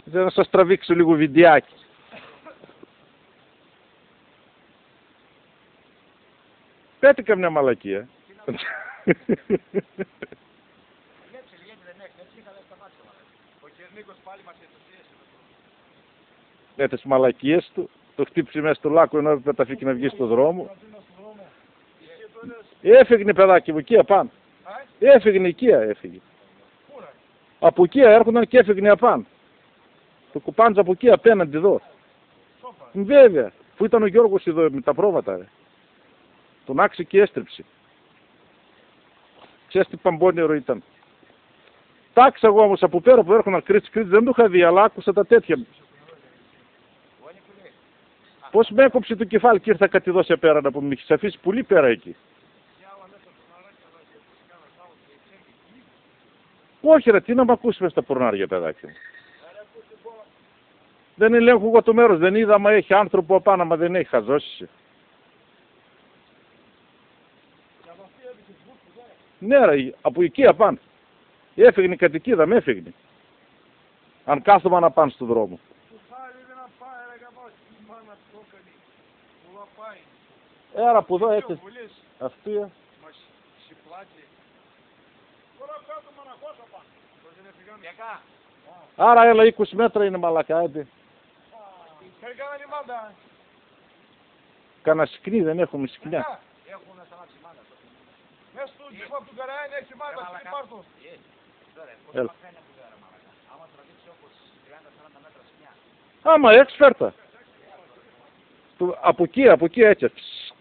Δεν να σας τραβήξω λίγο βιντεάκι. Πέτε καμιά μαλακία. Με τις μαλακίες του, το χτύπησε μέσα στο λάκκο ενώ έπρεπε να τα φύγει να βγει στον δρόμο. Έφυγε παιδάκι μου, εκεί απάνω. Έφυγε εκεί, έφυγε. Από εκεί έρχονταν και έφυγε απάνω. Το κουπάντζα από εκεί απέναντι εδώ. Βέβαια, που ήταν ο Γιώργος εδώ με τα πρόβατα. Ρε. Τον άξε και έστριψε. Ξέρεις τι παμπώνερο ήταν. Τάξα εγώ όμως από πέρα που έρχονταν κρίτσι, δεν το είχα δει, αλλά άκουσα τα τέτοια. Πώς με έκοψε το κεφάλι και ήρθα κάτι εδώ σε πέρα να πούμε, είχες αφήσει πολύ πέρα εκεί. Όχι ρε, τι να μ' ακούσει μες στα πορνάρια παιδάκι μου. Δεν ελέγχω εγώ το μέρος, δεν είδα άμα έχει άνθρωπο απάνω, άμα δεν έχει χαζώσει. Ναι ρε, από εκεί απάνω. Έφυγνε η κατοικίδα, με έφυγνε. Αν κάθομαι να πάνε στον δρόμο. Έρα που εδώ έτσι. Αυτή. Άρα έλα 20 μέτρα είναι μαλακά, έτσι. Κάνα σκηνή, δεν έχουμε σκηνιά. Μέσα του τζιπ από του Καραϊάνη έχει μάτα, στην πάρτο. Έλα. Άμα έξω φέρτα. Από εκεί έτσι.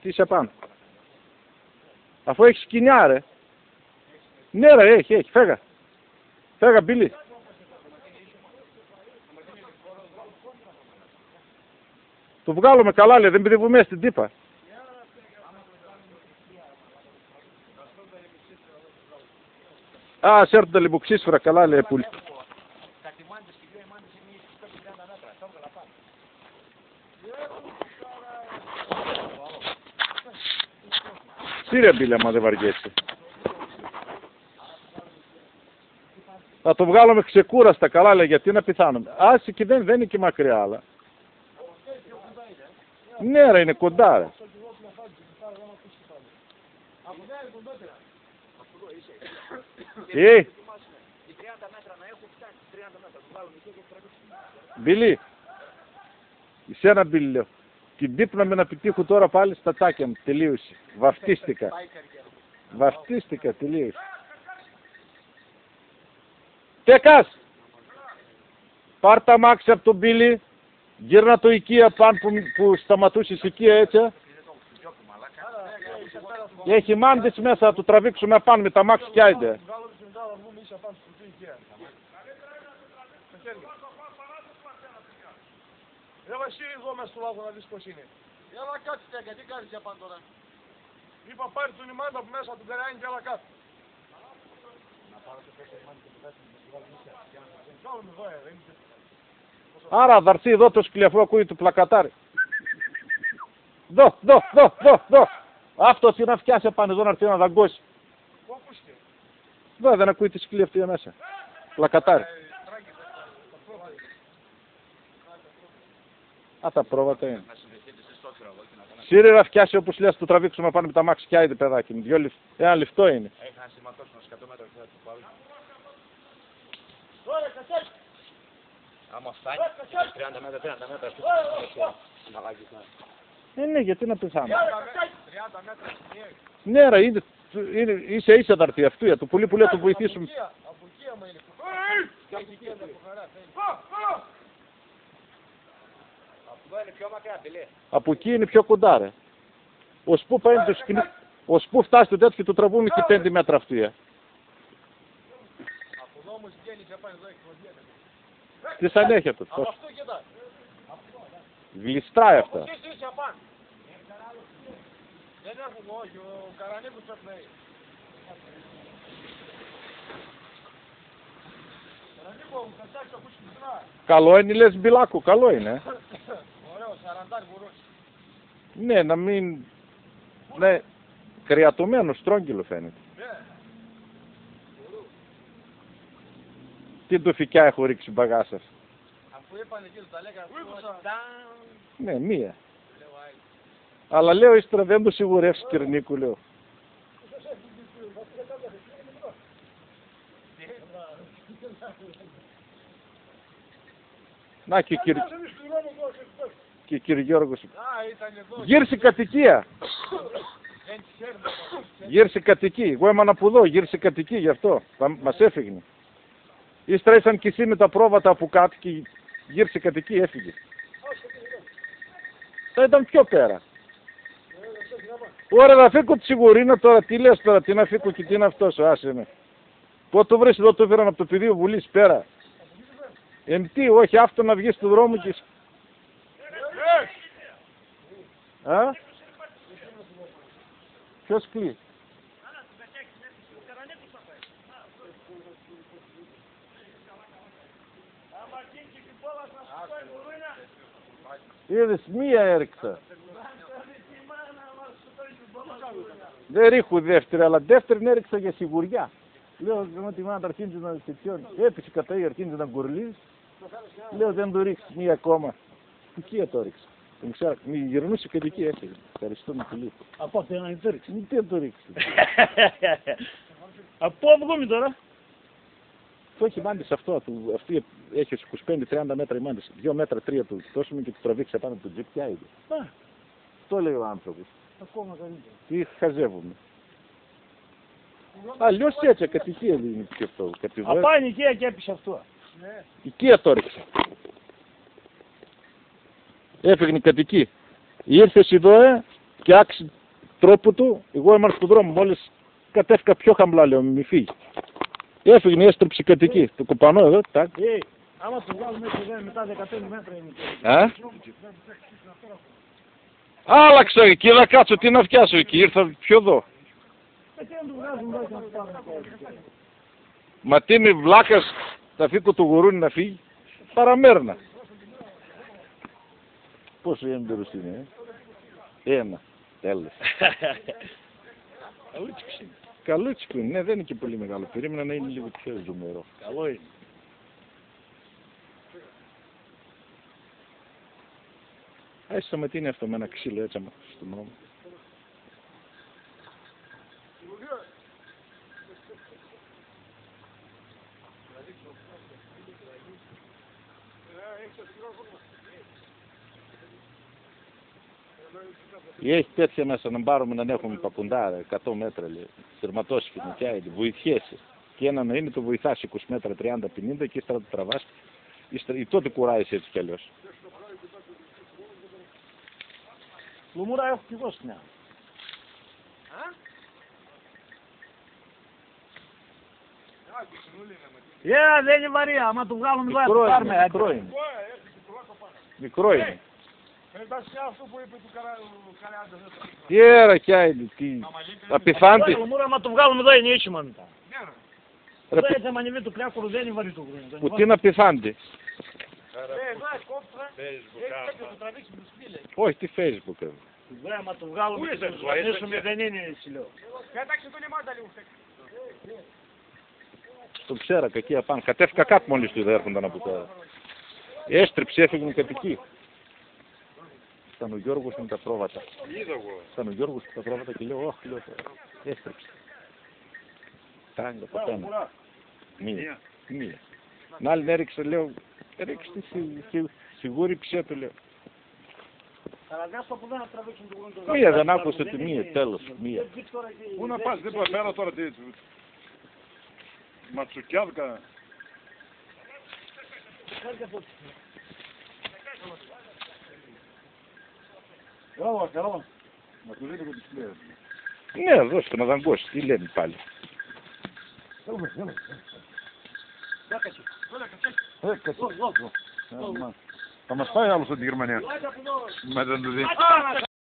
Τι σε πάνω. Αφού έχει σκηνιά ρε. Ναι ρε, έχει. Φέγα. Φέγα Μπίλη. Το βγάλουμε καλά λέει, δεν πηδεύουμε στην τύπα. Α, σε έρθουν τα λιποξίσφαιρα καλά λέει πουλ. Σύρε Μπίλη άμα δεν βαριέσαι. Θα το βγάλουμε ξεκούραστα καλά λέει, γιατί να πιθάνουμε. Άσε και δεν είναι και μακριά άλλα. Ναι ρε, είναι κοντά ρε. Μπίλη, εσένα Μπίλη λέω. Την τύπνα με να πετύχω τώρα πάλι στα τάκια μου. Τελείωσε. Βαφτίστηκα, τελείωσε. Τεκάς! Πάρ' τα μάξι από τον Μπίλη. Γύρνα το οικία πάνω που σταματούσες οικία έτσι. Έχει μάντες μέσα, θα του τραβήξουμε πάνω με τα μάξι κι άιντε. Έλα εσύ εδώ μέσα στο λάβο να δεις πως είναι. Έλα κάτσε τέκα, τι κάνεις για πάνω τώρα. Είπα πάρει τον ημάντα από μέσα του Καραϊάνη και έλα κάτω. Να πάρω το πέσαι ημάντα και το πέσαι με τη βάλει μισά. Κάλουμε εδώ Άρα θα έρθει εδώ το σκληρό ακούει του πλακατάρι. Δω. Αυτό τι να φτιάσει πάνω εδώ να έρθει να δαγκώσει. Πού ακούστηκε. Δω δεν ακούει τη σκυλή αυτή μέσα. Πλακατάρι. Α, τα πρόβατα είναι. Σύρε να φτιάσει όπως λες, το τραβήξουμε πάνω με τα μάξι κι άιντε παιδάκι μου. Ένα λιφτό είναι. Έχει να σηματώσουμε 100 μέτρα και θα του πάω. Άμα φτάνει, 30 μέτρα, Ναι, γιατί να πεθάνω. 30 μέτρα. Ναι, ρε, είσαι ίσα θα έρθει αυτού, το πολύ να το βοηθήσουμε. Από εκεί άμα είναι. Αυτό είναι πιο μακριά, τελεία. Από εκεί είναι πιο κοντά, ρε. Ως πού φτάσει το τέτοιο και το τραβούμε και 5 μέτρα αυτού. Από εδώ όμως βγαίνει και πάει εδώ εκκλωδιέται. Τι σαν έχει αυτό. Από αυτό κοιτά. Γλιστράει αυτά. Από εκεί είσαι απάνω. Δεν έχουμε όχι, ο Καρανίκος πρέπει να είναι. Καρανίκο μου, θα φτιάξει το κούτσι πουθενά. Καλό είναι λες Μπιλάκου, καλό είναι. Ωραίο, 40 μπορούσε. Ναι, να μην... Ναι, κρεατωμένο, στρόγγυλο φαίνεται. Τι ντοφικιά έχω ρίξει μπαγά σας. που είπαν εκεί τα λέγανε. Ναι, μία. Αλλά λέω ύστερα δεν το σιγουρεύσει κύριε Νίκου, λέω. Να και κύριε Γιώργος. Γύρισε κατοικία. Γύρισε κατοικία. Εγώ έμανα από εδώ, γύρισε κατοικία γι' αυτό. Μας έφυγε. Ύστερα ήσαν και εσύ με τα πρόβατα από κάτω και γύρισε κατοικία, έφυγε. Θα ήταν πιο πέρα. Ωραία, να φύγω τη σιγουρίνα τώρα, τι λες τώρα, τι να φύγω και τι είναι αυτός, άσε με. Πού το βρεις εδώ, το φέραν από το πεδίο Βουλής πέρα. Τι, όχι, αυτό να βγει στο δρόμο και... Α? Ποιος κλεί? Είδες, μία έριξα. Δεν ρίχω δεύτερη, αλλά δεύτερη έριξα για σιγουριά. Λέω ότι η μάνα αρχίζει να σετιώνει. Έπεισε κατά ή αρχίζει να γκουρλίζει. Λέω δεν το ρίξεις μία ακόμα. Εκεί το ρίξα. Δεν ξέρω, μη γυρνούσε και εκεί έφυγε. Ευχαριστούμε πολύ. Από αυτό να το ρίξει. Τι δεν το ρίξει. Από πού βγούμε τώρα? Το έχει μάντης αυτό. Αυτή έχει 25-30 μέτρα η μάντης. 2 μέτρα 3 του δώσουμε και του τραβήξει πάνω από το τζιπ και άιδε. Το λέει ο άνθρωπος. Ακόμα καλύτερα. Τι χαζεύουμε. Αλλιώς έτσι κατοικία δεν είναι πιο αυτό. Απάνει οικία και έπεισε αυτό. Οικία το ρίξε. Έφυγε η κατοικία. Ήρθες εδώ και άξι τρόπο του. Εγώ ήμουν στον δρόμο. Μόλις κατέφυγα πιο χαμηλά, λέω, μη φύγει. Έφυγε, έστρεψε η κατοικία. Το κουπανό εδώ, τάκ. Άμα το βγάλουμε μετά 15 μέτρα είναι. Α? Άλλαξα εκεί, να κάτσω, τι να φτιάσω εκεί. Ήρθα πιο εδώ. Μα τι είμαι βλάκας, θα φύγω το γουρούνι να φύγει. Παραμέρνα. Πόσο έμπειρος είναι, Ένα. Τέλος. Καλούτσικος είναι. Καλούτσικο είναι, ναι, δεν είναι και πολύ μεγάλο. Περίμενα να είναι λίγο πιο ζουμερό. Καλό είναι. Άστα με τι είναι αυτό με ένα ξύλο έτσι στον νόμο. Έχει τέτοια μέσα να πάρουμε να έχουμε παπουντάρα, 100 μέτρα λέει. Θερματόσφαιρη, και βοηθιέσαι. Και ένα να είναι το βοηθάς 20 μέτρα, 30-50 και ύστερα το τραβάς. Ή τότε κουράεις έτσι κι αλλιώς. Λουμούρα έχω κι εγώ στην άλλη. Δεν είναι βαρύ, άμα το βγάλουμε εδώ θα πάρουμε. Μικρό είναι. Μικρό είναι. Εντάξει αυτό που είπε του Καραιάντα. Γέρα κι άλλη, τι απειθάντη. Λουμούρα, άμα το βγάλουμε εδώ είναι ίσχυμα μετά. Εδώ έτσι άμα ανεβεί το πλιάκολο δεν είναι βαρύ το γρήγορο. Που τι είναι απειθάντη. Όχι, τι Facebook. Άμα το βγάλουμε και το ζωνίσουμε δεν είναι έτσι λέω. Πέταξε τον ημάντα λίγο. Το ξέρα κακία πάνω. Κατέφυγα κάτω μόλις του έρχονταν από τώρα. Έστριψε, έφυγε η κατοική. Ήταν ο Γιώργος με τα πρόβατα. Ήταν ο Γιώργος με τα πρόβατα και λέω, όχι, λέω, έστριψε. Τάγκα από πένα. Μία. Να άλλη έριξε, λέω, ρίξτε σιγούρι ψέτο, λέω. Μία δεν άκουσε τη μία, τέλος, μία. Πού να πας, δεν πάει πέρα τώρα, τι ματσουκιάδικα. Καλό. Να του δείτε και τις πλέον. Ναι, δώστε να δαγκώσει, τι λένε πάλι. Θα μας πάει άλλος από τη Γερμανία. Μετά το δει.